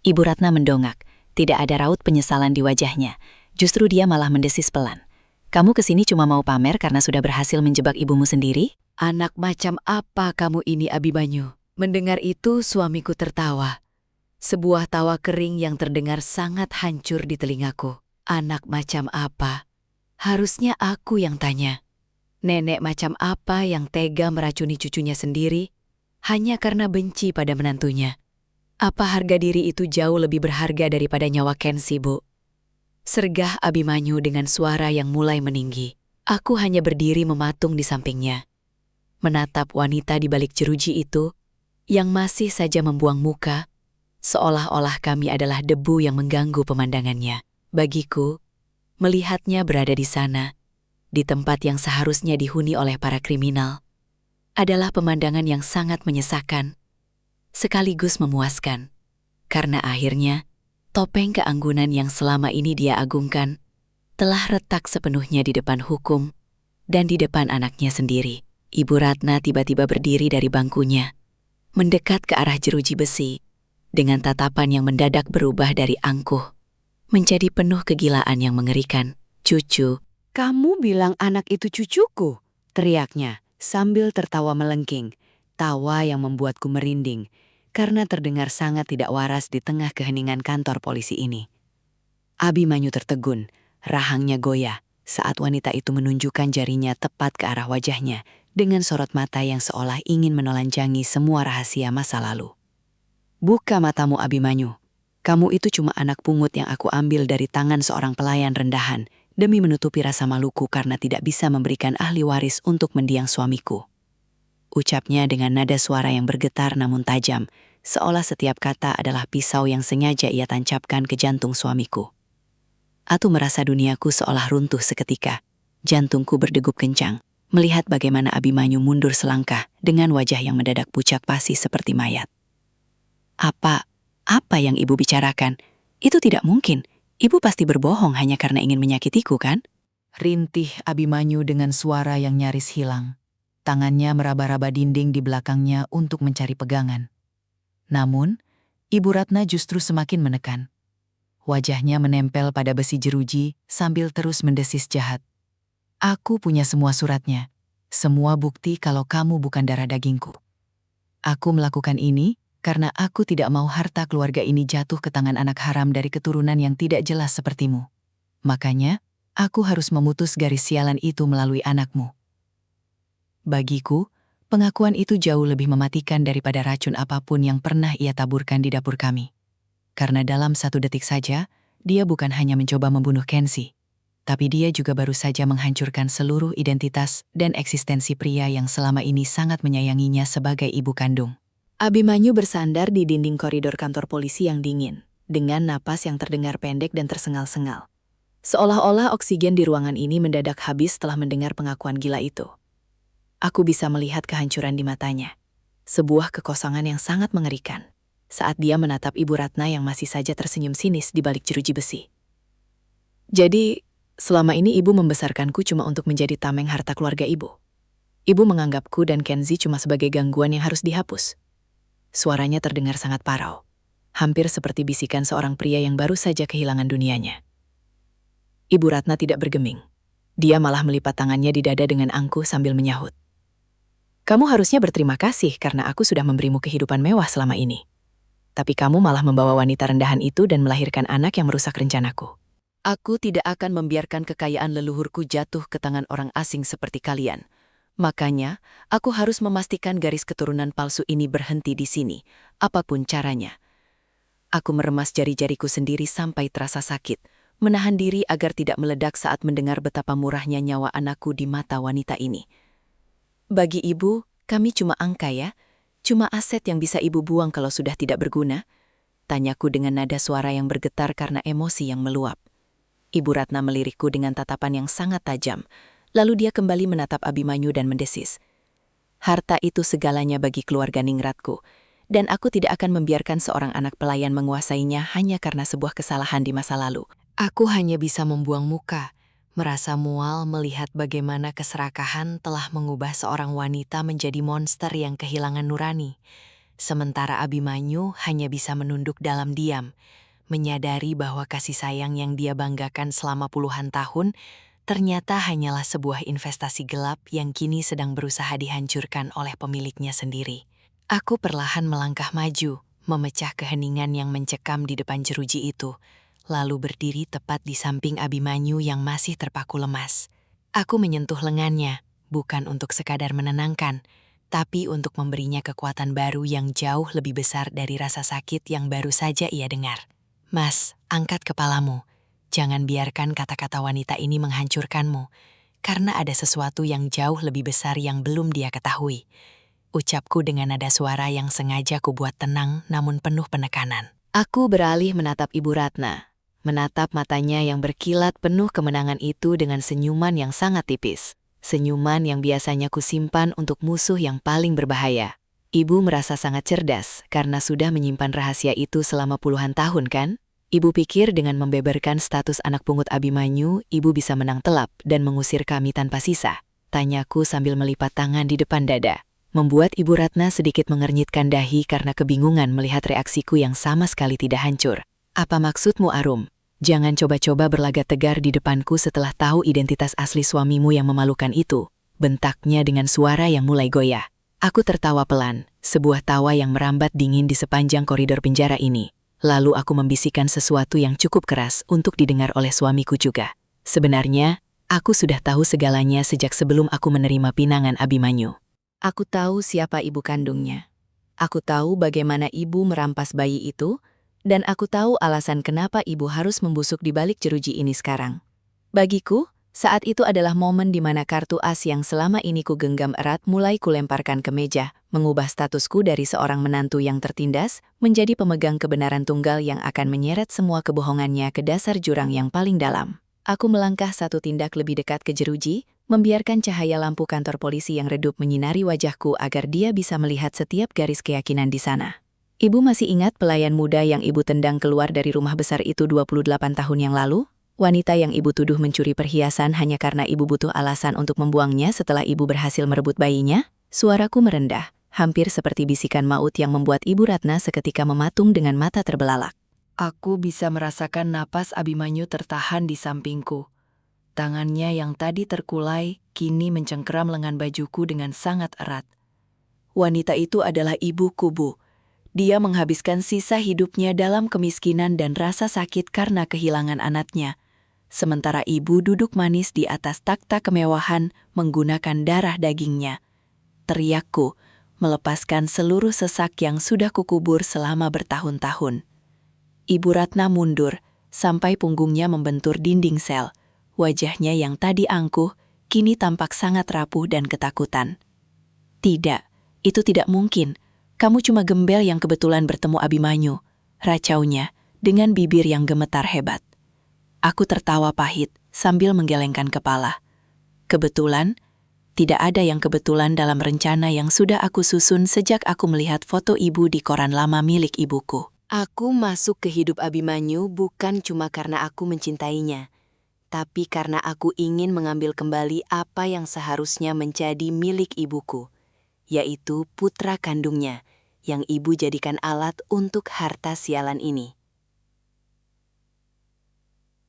[SPEAKER 4] Ibu Ratna mendongak, tidak ada raut penyesalan di wajahnya, justru dia malah mendesis pelan. "Kamu kesini cuma mau pamer karena sudah berhasil menjebak ibumu sendiri?"
[SPEAKER 2] Anak macam apa kamu ini, Abimanyu? Mendengar itu suamiku tertawa. Sebuah tawa kering yang terdengar sangat hancur di telingaku. Anak macam apa? Harusnya aku yang tanya. Nenek macam apa yang tega meracuni cucunya sendiri hanya karena benci pada menantunya? Apa harga diri itu jauh lebih berharga daripada nyawa Kenzi, Bu? Sergah Abimanyu dengan suara yang mulai meninggi. Aku hanya berdiri mematung di sampingnya, menatap wanita di balik jeruji itu yang masih saja membuang muka, seolah-olah kami adalah debu yang mengganggu pemandangannya. Bagiku, melihatnya berada di sana, di tempat yang seharusnya dihuni oleh para kriminal, adalah pemandangan yang sangat menyesakan, sekaligus memuaskan. Karena akhirnya, topeng keanggunan yang selama ini dia agungkan, telah retak sepenuhnya di depan hukum dan di depan anaknya sendiri. Ibu Ratna tiba-tiba berdiri dari bangkunya, mendekat ke arah jeruji besi, dengan tatapan yang mendadak berubah dari angkuh menjadi penuh kegilaan yang mengerikan. "Cucu."
[SPEAKER 6] "Kamu bilang anak itu cucuku?" teriaknya sambil tertawa melengking, tawa yang membuatku merinding karena terdengar sangat tidak waras di tengah keheningan kantor polisi ini. Abimanyu tertegun, rahangnya goyah saat wanita itu menunjukkan jarinya tepat ke arah wajahnya dengan sorot mata yang seolah ingin menelanjangi semua rahasia masa lalu. "Buka matamu, Abimanyu. Kamu itu cuma anak pungut yang aku ambil dari tangan seorang pelayan rendahan demi menutupi rasa maluku karena tidak bisa memberikan ahli waris untuk mendiang suamiku." Ucapnya dengan nada suara yang bergetar namun tajam, seolah setiap kata adalah pisau yang sengaja ia tancapkan ke jantung suamiku. Aku merasa duniaku seolah runtuh seketika. Jantungku berdegup kencang, melihat bagaimana Abimanyu mundur selangkah dengan wajah yang mendadak pucat pasi seperti mayat. Apa yang ibu bicarakan? Itu tidak mungkin. Ibu pasti berbohong hanya karena ingin menyakitiku, kan?
[SPEAKER 2] Rintih Abimanyu dengan suara yang nyaris hilang. Tangannya meraba-raba dinding di belakangnya untuk mencari pegangan. Namun, Ibu Ratna justru semakin menekan. Wajahnya menempel pada besi jeruji sambil terus mendesis jahat. "Aku punya semua suratnya, semua bukti kalau kamu bukan darah dagingku. Aku melakukan ini karena aku tidak mau harta keluarga ini jatuh ke tangan anak haram dari keturunan yang tidak jelas sepertimu. Makanya, aku harus memutus garis sialan itu melalui anakmu." Bagiku, pengakuan itu jauh lebih mematikan daripada racun apapun yang pernah ia taburkan di dapur kami. Karena dalam 1 detik saja, dia bukan hanya mencoba membunuh Kenzi,
[SPEAKER 1] tapi dia juga baru saja menghancurkan seluruh identitas dan eksistensi pria yang selama ini sangat menyayanginya sebagai ibu kandung.
[SPEAKER 2] Abimanyu bersandar di dinding koridor kantor polisi yang dingin, dengan napas yang terdengar pendek dan tersengal-sengal. Seolah-olah oksigen di ruangan ini mendadak habis setelah mendengar pengakuan gila itu. Aku bisa melihat kehancuran di matanya. Sebuah kekosongan yang sangat mengerikan saat dia menatap Ibu Ratna yang masih saja tersenyum sinis di balik jeruji besi. Jadi, selama ini ibu membesarkanku cuma untuk menjadi tameng harta keluarga ibu. Ibu menganggapku dan Kenzi cuma sebagai gangguan yang harus dihapus. Suaranya terdengar sangat parau, hampir seperti bisikan seorang pria yang baru saja kehilangan dunianya. Ibu Ratna tidak bergeming. Dia malah melipat tangannya di dada dengan angkuh sambil menyahut. Kamu harusnya berterima kasih karena aku sudah memberimu kehidupan mewah selama ini. Tapi kamu malah membawa wanita rendahan itu dan melahirkan anak yang merusak rencanaku. Aku tidak akan membiarkan kekayaan leluhurku jatuh ke tangan orang asing seperti kalian. Makanya, aku harus memastikan garis keturunan palsu ini berhenti di sini, apapun caranya. Aku meremas jari-jariku sendiri sampai terasa sakit, menahan diri agar tidak meledak saat mendengar betapa murahnya nyawa anakku di mata wanita ini. Bagi ibu, kami cuma angka ya, cuma aset yang bisa ibu buang kalau sudah tidak berguna. Tanyaku dengan nada suara yang bergetar karena emosi yang meluap. Ibu Ratna melirikku dengan tatapan yang sangat tajam, lalu dia kembali menatap Abimanyu dan mendesis. Harta itu segalanya bagi keluarga Ningratku, dan aku tidak akan membiarkan seorang anak pelayan menguasainya hanya karena sebuah kesalahan di masa lalu. Aku hanya bisa membuang muka, merasa mual melihat bagaimana keserakahan telah mengubah seorang wanita menjadi monster yang kehilangan nurani. Sementara Abimanyu hanya bisa menunduk dalam diam, menyadari bahwa kasih sayang yang dia banggakan selama puluhan tahun ternyata hanyalah sebuah investasi gelap yang kini sedang berusaha dihancurkan oleh pemiliknya sendiri. Aku perlahan melangkah maju, memecah keheningan yang mencekam di depan jeruji itu, lalu berdiri tepat di samping Abimanyu yang masih terpaku lemas. Aku menyentuh lengannya, bukan untuk sekadar menenangkan, tapi untuk memberinya kekuatan baru yang jauh lebih besar dari rasa sakit yang baru saja ia dengar. Mas, angkat kepalamu. Jangan biarkan kata-kata wanita ini menghancurkanmu, karena ada sesuatu yang jauh lebih besar yang belum dia ketahui. Ucapku dengan nada suara yang sengaja kubuat tenang namun penuh penekanan. Aku beralih menatap Ibu Ratna, menatap matanya yang berkilat penuh kemenangan itu dengan senyuman yang sangat tipis. Senyuman yang biasanya kusimpan untuk musuh yang paling berbahaya. Ibu merasa sangat cerdas karena sudah menyimpan rahasia itu selama puluhan tahun kan? Ibu pikir dengan membeberkan status anak pungut Abimanyu, ibu bisa menang telap dan mengusir kami tanpa sisa. Tanyaku sambil melipat tangan di depan dada. Membuat Ibu Ratna sedikit mengernyitkan dahi karena kebingungan melihat reaksiku yang sama sekali tidak hancur. Apa maksudmu, Arum? Jangan coba-coba berlagak tegar di depanku setelah tahu identitas asli suamimu yang memalukan itu. Bentaknya dengan suara yang mulai goyah. Aku tertawa pelan, sebuah tawa yang merambat dingin di sepanjang koridor penjara ini. Lalu aku membisikkan sesuatu yang cukup keras untuk didengar oleh suamiku juga. Sebenarnya, aku sudah tahu segalanya sejak sebelum aku menerima pinangan Abimanyu. Aku tahu siapa ibu kandungnya. Aku tahu bagaimana ibu merampas bayi itu, dan aku tahu alasan kenapa ibu harus membusuk di balik jeruji ini sekarang. Bagiku, saat itu adalah momen di mana kartu as yang selama ini ku genggam erat mulai kulemparkan ke meja, mengubah statusku dari seorang menantu yang tertindas menjadi pemegang kebenaran tunggal yang akan menyeret semua kebohongannya ke dasar jurang yang paling dalam. Aku melangkah satu tindak lebih dekat ke jeruji, membiarkan cahaya lampu kantor polisi yang redup menyinari wajahku agar dia bisa melihat setiap garis keyakinan di sana. Ibu masih ingat pelayan muda yang ibu tendang keluar dari rumah besar itu 28 tahun yang lalu? Wanita yang ibu tuduh mencuri perhiasan hanya karena ibu butuh alasan untuk membuangnya setelah ibu berhasil merebut bayinya? Suaraku merendah, hampir seperti bisikan maut yang membuat Ibu Ratna seketika mematung dengan mata terbelalak. Aku bisa merasakan napas Abimanyu tertahan di sampingku. Tangannya yang tadi terkulai, kini mencengkeram lengan bajuku dengan sangat erat. Wanita itu adalah ibuku, Bu. Dia menghabiskan sisa hidupnya dalam kemiskinan dan rasa sakit karena kehilangan anaknya. Sementara ibu duduk manis di atas takhta kemewahan menggunakan darah dagingnya. Teriakku, melepaskan seluruh sesak yang sudah kukubur selama bertahun-tahun. Ibu Ratna mundur, sampai punggungnya membentur dinding sel. Wajahnya yang tadi angkuh, kini tampak sangat rapuh dan ketakutan. "Tidak, itu tidak mungkin. Kamu cuma gembel yang kebetulan bertemu Abimanyu," racaunya dengan bibir yang gemetar hebat. Aku tertawa pahit sambil menggelengkan kepala. Kebetulan? Tidak ada yang kebetulan dalam rencana yang sudah aku susun sejak aku melihat foto ibu di koran lama milik ibuku.
[SPEAKER 6] Aku masuk ke hidup Abimanyu bukan cuma karena aku mencintainya, tapi karena aku ingin mengambil kembali apa yang seharusnya menjadi milik ibuku, yaitu putra kandungnya yang ibu jadikan alat untuk harta sialan ini.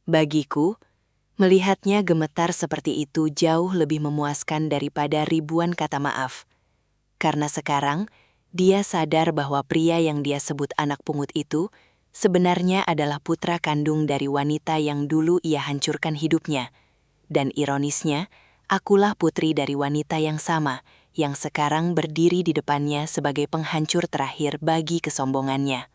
[SPEAKER 6] Bagiku, melihatnya gemetar seperti itu jauh lebih memuaskan daripada ribuan kata maaf. Karena sekarang, dia sadar bahwa pria yang dia sebut anak pungut itu sebenarnya adalah putra kandung dari wanita yang dulu ia hancurkan hidupnya. Dan ironisnya, akulah putri dari wanita yang sama, yang sekarang berdiri di depannya sebagai penghancur terakhir bagi kesombongannya.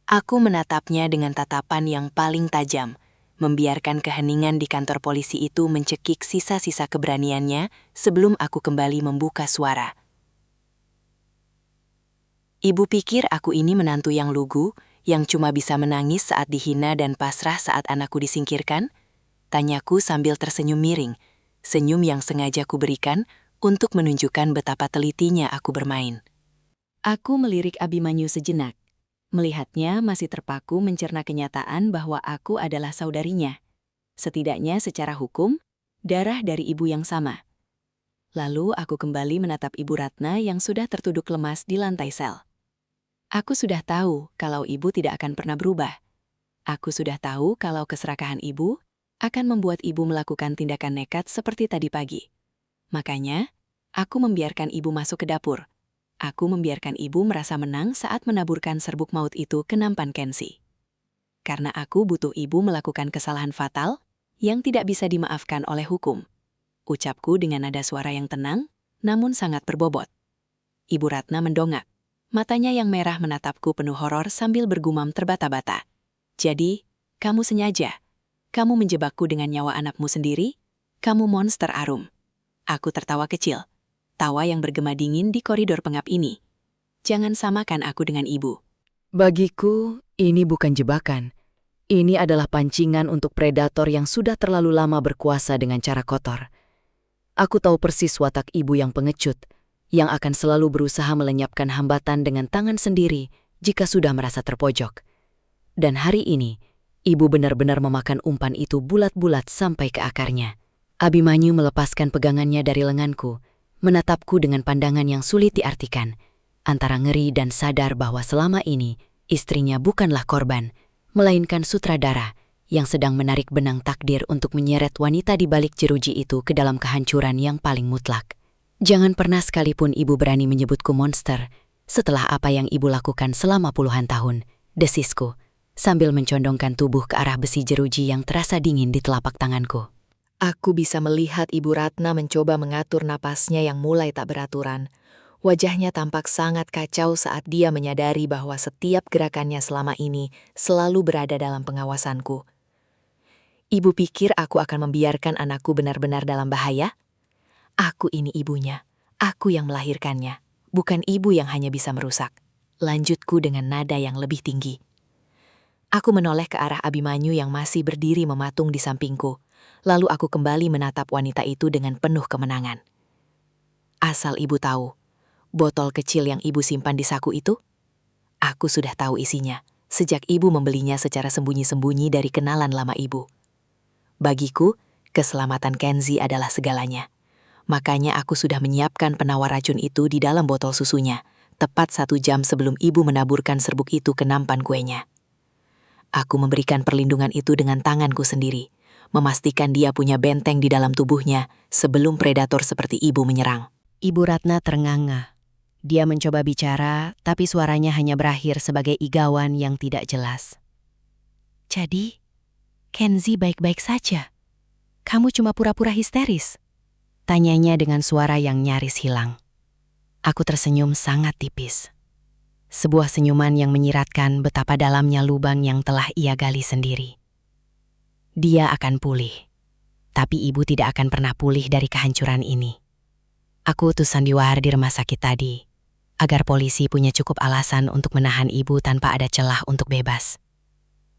[SPEAKER 6] Aku menatapnya dengan tatapan yang paling tajam, membiarkan keheningan di kantor polisi itu mencekik sisa-sisa keberaniannya sebelum aku kembali membuka suara. "Ibu pikir aku ini menantu yang lugu, yang cuma bisa menangis saat dihina dan pasrah saat anakku disingkirkan?" Tanyaku sambil tersenyum miring, senyum yang sengaja kuberikan untuk menunjukkan betapa telitinya aku bermain. Aku melirik Abimanyu sejenak. Melihatnya masih terpaku mencerna kenyataan bahwa aku adalah saudarinya. Setidaknya secara hukum, darah dari ibu yang sama. Lalu aku kembali menatap Ibu Ratna yang sudah tertuduk lemas di lantai sel. Aku sudah tahu kalau ibu tidak akan pernah berubah. Aku sudah tahu kalau keserakahan ibu akan membuat ibu melakukan tindakan nekat seperti tadi pagi. Makanya, aku membiarkan ibu masuk ke dapur. Aku membiarkan ibu merasa menang saat menaburkan serbuk maut itu ke nampan Kenzi. Karena aku butuh ibu melakukan kesalahan fatal yang tidak bisa dimaafkan oleh hukum. Ucapku dengan nada suara yang tenang, namun sangat berbobot. Ibu Ratna mendongak. Matanya yang merah menatapku penuh horor sambil bergumam terbata-bata. "Jadi, kamu sengaja? Kamu menjebakku dengan nyawa anakmu sendiri? Kamu monster Arum." Aku tertawa kecil. Tawa yang bergema dingin di koridor pengap ini. "Jangan samakan aku dengan ibu." Bagiku, ini bukan jebakan. Ini adalah pancingan untuk predator yang sudah terlalu lama berkuasa dengan cara kotor. Aku tahu persis watak ibu yang pengecut, yang akan selalu berusaha melenyapkan hambatan dengan tangan sendiri jika sudah merasa terpojok. Dan hari ini, ibu benar-benar memakan umpan itu bulat-bulat sampai ke akarnya. Abimanyu melepaskan pegangannya dari lenganku, menatapku dengan pandangan yang sulit diartikan, antara ngeri dan sadar bahwa selama ini istrinya bukanlah korban, melainkan sutradara yang sedang menarik benang takdir untuk menyeret wanita di balik jeruji itu ke dalam kehancuran yang paling mutlak. "Jangan pernah sekalipun ibu berani menyebutku monster setelah apa yang ibu lakukan selama puluhan tahun," desisku, sambil mencondongkan tubuh ke arah besi jeruji yang terasa dingin di telapak tanganku. Aku bisa melihat Ibu Ratna mencoba mengatur napasnya yang mulai tak beraturan. Wajahnya tampak sangat kacau saat dia menyadari bahwa setiap gerakannya selama ini selalu berada dalam pengawasanku. "Ibu pikir aku akan membiarkan anakku benar-benar dalam bahaya? Aku ini ibunya, aku yang melahirkannya, bukan ibu yang hanya bisa merusak." Lanjutku dengan nada yang lebih tinggi. Aku menoleh ke arah Abimanyu yang masih berdiri mematung di sampingku. Lalu aku kembali menatap wanita itu dengan penuh kemenangan. "Asal ibu tahu, botol kecil yang ibu simpan di saku itu, aku sudah tahu isinya sejak ibu membelinya secara sembunyi-sembunyi dari kenalan lama ibu. Bagiku, keselamatan Kenzi adalah segalanya. Makanya aku sudah menyiapkan penawar racun itu di dalam botol susunya, tepat 1 jam sebelum ibu menaburkan serbuk itu ke nampan kuenya. Aku memberikan perlindungan itu dengan tanganku sendiri, memastikan dia punya benteng di dalam tubuhnya sebelum predator seperti ibu menyerang."
[SPEAKER 1] Ibu Ratna ternganga. Dia mencoba bicara, tapi suaranya hanya berakhir sebagai igawan yang tidak jelas. "Jadi, Kenzi baik-baik saja? Kamu cuma pura-pura histeris?" Tanyanya dengan suara yang nyaris hilang. Aku tersenyum sangat tipis. Sebuah senyuman yang menyiratkan betapa dalamnya lubang yang telah ia gali sendiri. Dia akan pulih. Tapi ibu tidak akan pernah pulih dari kehancuran ini. Aku utus sandiwara di rumah sakit tadi, agar polisi punya cukup alasan untuk menahan ibu tanpa ada celah untuk bebas.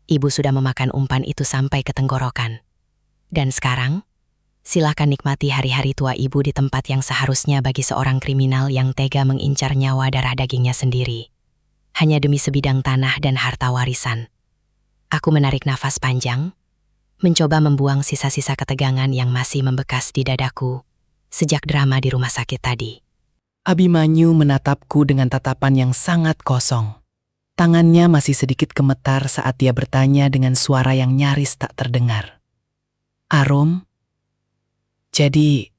[SPEAKER 1] Ibu sudah memakan umpan itu sampai ke tenggorokan. Dan sekarang, silakan nikmati hari-hari tua ibu di tempat yang seharusnya bagi seorang kriminal yang tega mengincar nyawa darah dagingnya sendiri. Hanya demi sebidang tanah dan harta warisan. Aku menarik nafas panjang, mencoba membuang sisa-sisa ketegangan yang masih membekas di dadaku sejak drama di rumah sakit tadi.
[SPEAKER 5] Abimanyu menatapku dengan tatapan yang sangat kosong. Tangannya masih sedikit gemetar saat dia bertanya dengan suara yang nyaris tak terdengar. Arum, jadi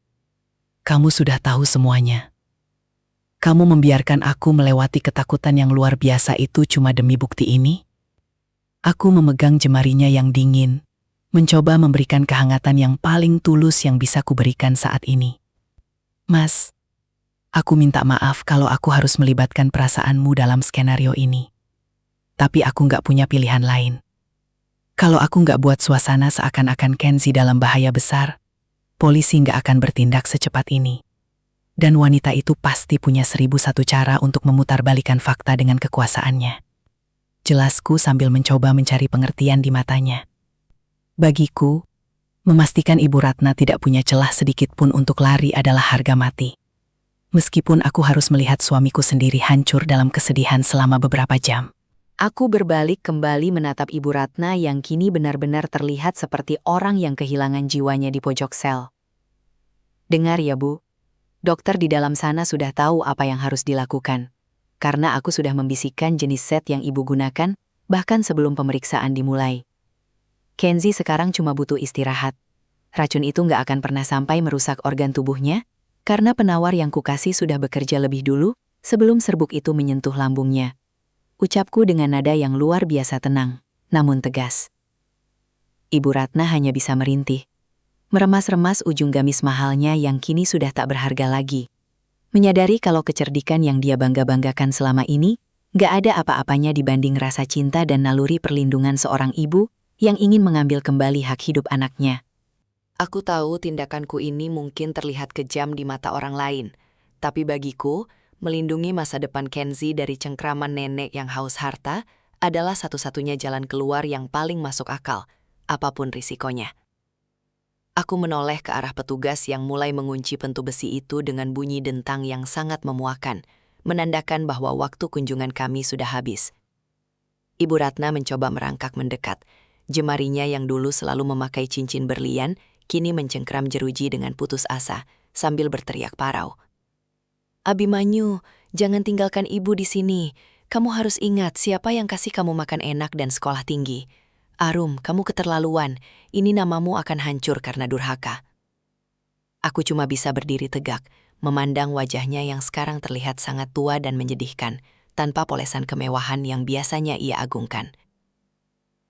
[SPEAKER 5] kamu sudah tahu semuanya. Kamu membiarkan aku melewati ketakutan yang luar biasa itu cuma demi bukti ini? Aku memegang jemarinya yang dingin, mencoba memberikan kehangatan yang paling tulus yang bisa kuberikan saat ini. Mas, aku minta maaf kalau aku harus melibatkan perasaanmu dalam skenario ini. Tapi aku nggak punya pilihan lain. Kalau aku nggak buat suasana seakan-akan Kenzi dalam bahaya besar, polisi nggak akan bertindak secepat ini. Dan wanita itu pasti punya 1001 cara untuk memutarbalikkan fakta dengan kekuasaannya. Jelasku sambil mencoba mencari pengertian di matanya. Bagiku, memastikan Ibu Ratna tidak punya celah sedikit pun untuk lari adalah harga mati. Meskipun aku harus melihat suamiku sendiri hancur dalam kesedihan selama beberapa jam.
[SPEAKER 1] Aku berbalik kembali menatap Ibu Ratna yang kini benar-benar terlihat seperti orang yang kehilangan jiwanya di pojok sel. Dengar ya Bu, dokter di dalam sana sudah tahu apa yang harus dilakukan. Karena aku sudah membisikkan jenis set yang Ibu gunakan, bahkan sebelum pemeriksaan dimulai. Kenzi sekarang cuma butuh istirahat. Racun itu nggak akan pernah sampai merusak organ tubuhnya, karena penawar yang kukasih sudah bekerja lebih dulu sebelum serbuk itu menyentuh lambungnya. Ucapku dengan nada yang luar biasa tenang, namun tegas. Ibu Ratna hanya bisa merintih. Meremas-remas ujung gamis mahalnya yang kini sudah tak berharga lagi. Menyadari kalau kecerdikan yang dia bangga-banggakan selama ini, nggak ada apa-apanya dibanding rasa cinta dan naluri perlindungan seorang ibu yang ingin mengambil kembali hak hidup anaknya.
[SPEAKER 2] Aku tahu tindakanku ini mungkin terlihat kejam di mata orang lain, tapi bagiku, melindungi masa depan Kenzi dari cengkraman nenek yang haus harta adalah satu-satunya jalan keluar yang paling masuk akal, apapun risikonya. Aku menoleh ke arah petugas yang mulai mengunci pintu besi itu dengan bunyi dentang yang sangat memuakan, menandakan bahwa waktu kunjungan kami sudah habis. Ibu Ratna mencoba merangkak mendekat. Jemarinya yang dulu selalu memakai cincin berlian, kini mencengkram jeruji dengan putus asa, sambil berteriak parau. Abimanyu, jangan tinggalkan ibu di sini. Kamu harus ingat siapa yang kasih kamu makan enak dan sekolah tinggi. Arum, kamu keterlaluan. Ini namamu akan hancur karena durhaka. Aku cuma bisa berdiri tegak, memandang wajahnya yang sekarang terlihat sangat tua dan menyedihkan, tanpa polesan kemewahan yang biasanya ia agungkan.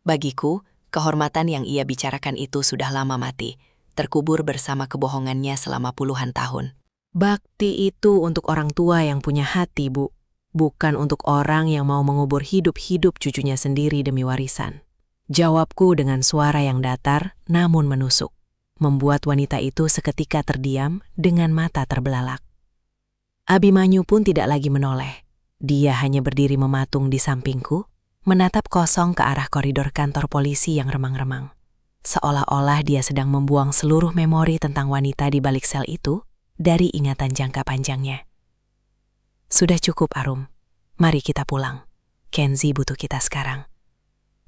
[SPEAKER 2] Bagiku, kehormatan yang ia bicarakan itu sudah lama mati, terkubur bersama kebohongannya selama puluhan tahun.
[SPEAKER 7] Bakti itu untuk orang tua yang punya hati, Bu. Bukan untuk orang yang mau mengubur hidup-hidup cucunya sendiri demi warisan. Jawabku dengan suara yang datar namun menusuk, membuat wanita itu seketika terdiam dengan mata terbelalak. Abimanyu pun tidak lagi menoleh. Dia hanya berdiri mematung di sampingku, menatap kosong ke arah koridor kantor polisi yang remang-remang. Seolah-olah dia sedang membuang seluruh memori tentang wanita di balik sel itu dari ingatan jangka panjangnya. Sudah cukup, Arum. Mari kita pulang. Kenzi butuh kita sekarang.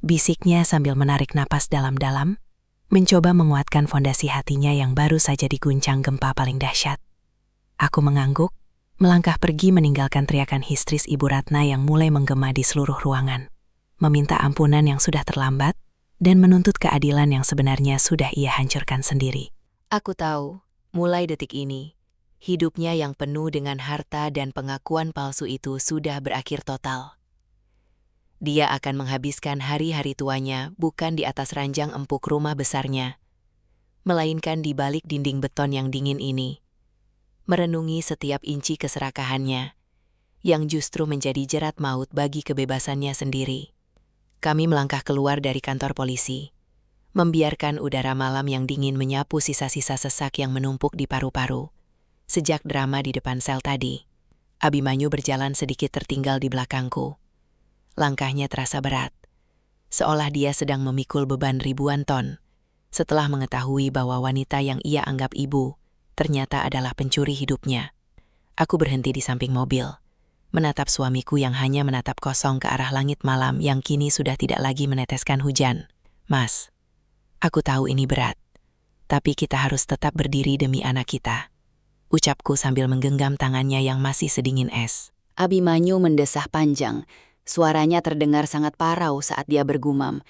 [SPEAKER 7] Bisiknya sambil menarik napas dalam-dalam, mencoba menguatkan fondasi hatinya yang baru saja diguncang gempa paling dahsyat. Aku mengangguk, melangkah pergi meninggalkan teriakan histeris Ibu Ratna yang mulai menggema di seluruh ruangan, meminta ampunan yang sudah terlambat, dan menuntut keadilan yang sebenarnya sudah ia hancurkan sendiri.
[SPEAKER 2] Aku tahu, mulai detik ini, hidupnya yang penuh dengan harta dan pengakuan palsu itu sudah berakhir total. Dia akan menghabiskan hari-hari tuanya bukan di atas ranjang empuk rumah besarnya, melainkan di balik dinding beton yang dingin ini, merenungi setiap inci keserakahannya, yang justru menjadi jerat maut bagi kebebasannya sendiri. Kami melangkah keluar dari kantor polisi,
[SPEAKER 7] membiarkan udara malam yang dingin menyapu sisa-sisa sesak yang menumpuk di paru-paru. Sejak drama di depan sel tadi, Abimanyu berjalan sedikit tertinggal di belakangku. Langkahnya terasa berat, seolah dia sedang memikul beban ribuan ton. Setelah mengetahui bahwa wanita yang ia anggap ibu ternyata adalah pencuri hidupnya, aku berhenti di samping mobil, menatap suamiku yang hanya menatap kosong ke arah langit malam yang kini sudah tidak lagi meneteskan hujan. Mas, aku tahu ini berat, tapi kita harus tetap berdiri demi anak kita, ucapku sambil menggenggam tangannya yang masih sedingin es.
[SPEAKER 6] Abimanyu mendesah panjang. Suaranya terdengar sangat parau saat dia bergumam.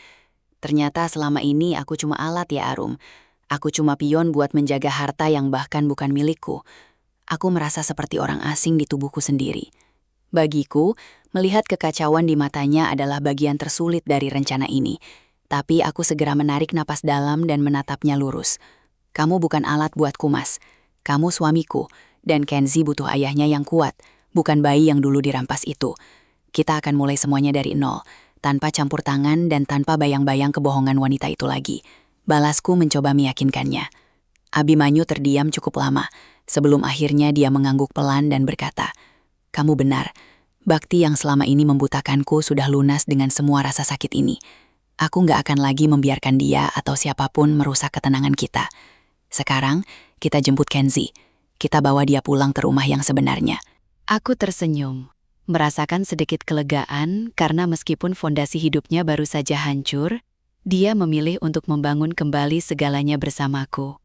[SPEAKER 6] Ternyata selama ini aku cuma alat ya Arum. Aku cuma pion buat menjaga harta yang bahkan bukan milikku. Aku merasa seperti orang asing di tubuhku sendiri. Bagiku, melihat kekacauan di matanya adalah bagian tersulit dari rencana ini. Tapi aku segera menarik napas dalam dan menatapnya lurus. Kamu bukan alat buatku, Mas. Kamu suamiku, dan Kenzi butuh ayahnya yang kuat, bukan bayi yang dulu dirampas itu. Kita akan mulai semuanya dari nol, tanpa campur tangan dan tanpa bayang-bayang kebohongan wanita itu lagi. Balasku mencoba meyakinkannya. Abimanyu terdiam cukup lama, sebelum akhirnya dia mengangguk pelan dan berkata, "Kamu benar, bakti yang selama ini membutakanku sudah lunas dengan semua rasa sakit ini. Aku nggak akan lagi membiarkan dia atau siapapun merusak ketenangan kita. Sekarang, kita jemput Kenzi. Kita bawa dia pulang ke rumah yang sebenarnya." Aku tersenyum, merasakan sedikit kelegaan karena meskipun fondasi hidupnya baru saja hancur, dia memilih untuk membangun kembali segalanya bersamaku.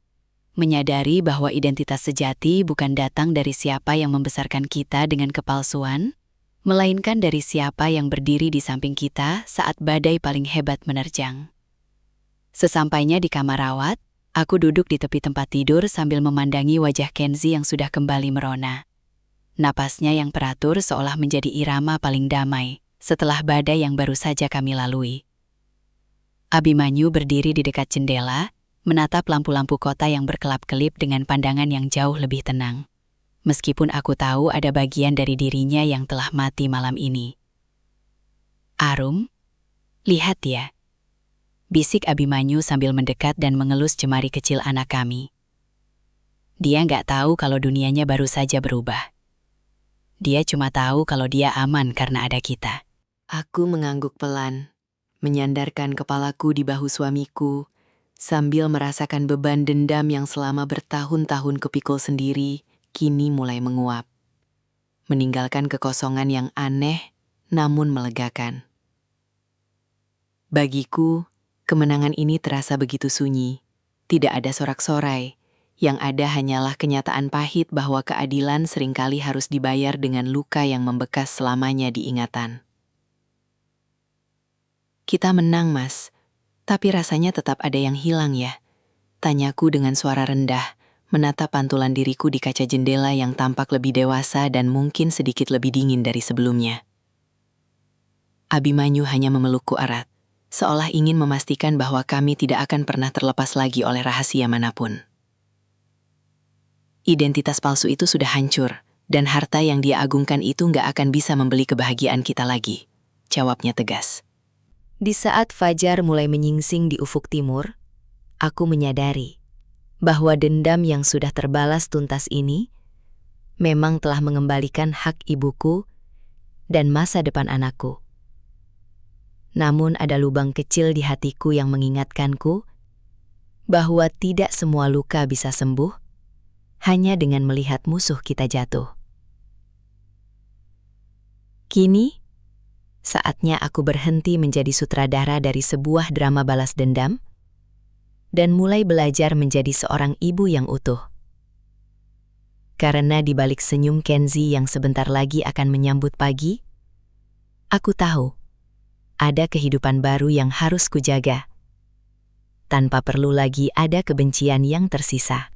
[SPEAKER 6] Menyadari bahwa identitas sejati bukan datang dari siapa yang membesarkan kita dengan kepalsuan, melainkan dari siapa yang berdiri di samping kita saat badai paling hebat menerjang. Sesampainya di kamar rawat, aku duduk di tepi tempat tidur sambil memandangi wajah Kenzi yang sudah kembali merona. Napasnya yang teratur seolah menjadi irama paling damai setelah badai yang baru saja kami lalui. Abimanyu berdiri di dekat jendela, menatap lampu-lampu kota yang berkelap-kelip dengan pandangan yang jauh lebih tenang. Meskipun aku tahu ada bagian dari dirinya yang telah mati malam ini. "Arum, lihat ya," bisik Abimanyu sambil mendekat dan mengelus jemari kecil anak kami. Dia nggak tahu kalau dunianya baru saja berubah. Dia cuma tahu kalau dia aman karena ada kita. Aku mengangguk pelan, menyandarkan kepalaku di bahu suamiku, sambil merasakan beban dendam yang selama bertahun-tahun kupikul sendiri, kini mulai menguap. Meninggalkan kekosongan yang aneh, namun melegakan. Bagiku, kemenangan ini terasa begitu sunyi. Tidak ada sorak-sorai. Yang ada hanyalah kenyataan pahit bahwa keadilan seringkali harus dibayar dengan luka yang membekas selamanya di ingatan. "Kita menang, Mas. Tapi rasanya tetap ada yang hilang ya?" tanyaku dengan suara rendah, menatap pantulan diriku di kaca jendela yang tampak lebih dewasa dan mungkin sedikit lebih dingin dari sebelumnya. Abimanyu hanya memelukku erat, seolah ingin memastikan bahwa kami tidak akan pernah terlepas lagi oleh rahasia manapun. Identitas palsu itu sudah hancur, dan harta yang dia agungkan itu nggak akan bisa membeli kebahagiaan kita lagi, jawabnya tegas. Di saat fajar mulai menyingsing di ufuk timur, aku menyadari bahwa dendam yang sudah terbalas tuntas ini memang telah mengembalikan hak ibuku dan masa depan anakku. Namun ada lubang kecil di hatiku yang mengingatkanku bahwa tidak semua luka bisa sembuh hanya dengan melihat musuh kita jatuh. Kini, saatnya aku berhenti menjadi sutradara dari sebuah drama balas dendam dan mulai belajar menjadi seorang ibu yang utuh. Karena di balik senyum Kenzi yang sebentar lagi akan menyambut pagi, aku tahu ada kehidupan baru yang harus kujaga, tanpa perlu lagi ada kebencian yang tersisa.